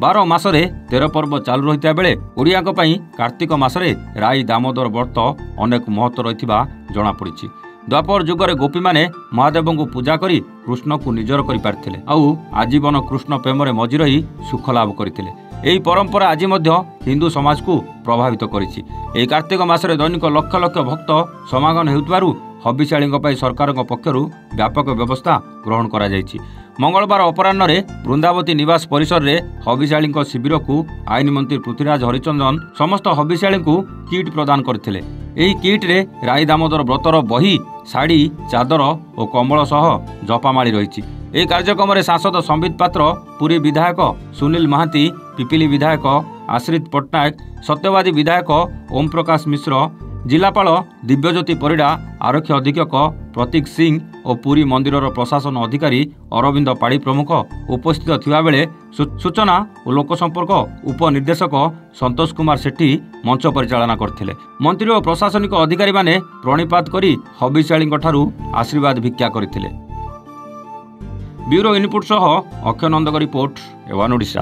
12 मासरे 13 पर्व चालू रही बेले ओडिया कार्तिक मासरे राई दामोदर व्रत अनेक महत्व रही जमापड़ी। द्वापर जुगरे गोपी माने महादेव को पूजा करी कृष्ण को निजर कर पारिथिले आउ आजीवन कृष्ण प्रेम मजी रही सुख लाभ करथिले। एही परंपरा आज मध्य हिंदू समाज को प्रभावित करिछि। एही कार्तिक मासरे दैनिक लक्ष लक्ष भक्त समागम हेउतबारु हबिशाळी सरकार पक्षर व्यापक व्यवस्था ग्रहण करा जायछि। मंगलवार अपराह्न वृंदावती निवास परिसर में हबिशाळी शिविर को आईन मंत्री पृथ्वीराज हरिचंदन समस्त हबिशाळी को किट प्रदान करथिले। एही किट रे राई दामोदर व्रतर बही शाढ़ी चादर और कम्बल सह जपामाड़ी रही। यह कार्यक्रम में सांसद संबित पात्र, पुरी विधायक सुनील महांती, पिपिली विधायक आश्रित पट्टनायक, सत्यवादी विधायक ओम प्रकाश मिश्र, जिलापाल दिव्यज्योति परिडा, आरक्षी अधीक्षक प्रतीक सिंह और पुरी मंदिर प्रशासन अधिकारी अरविंद पाड़ी प्रमुख उपस्थित थिबा बेले सूचना और लोकसंपर्क उपनिर्देशक संतोष कुमार सेठी मंच परिचालना करथिले। मंत्री और प्रशासनिक अधिकारी माने प्रणिपात करी हबिशाळी आशीर्वाद भिक्षा करथिले। ब्यूरो इनपुट सह अक्षय नंदक रिपोर्ट, एवान ओडिशा।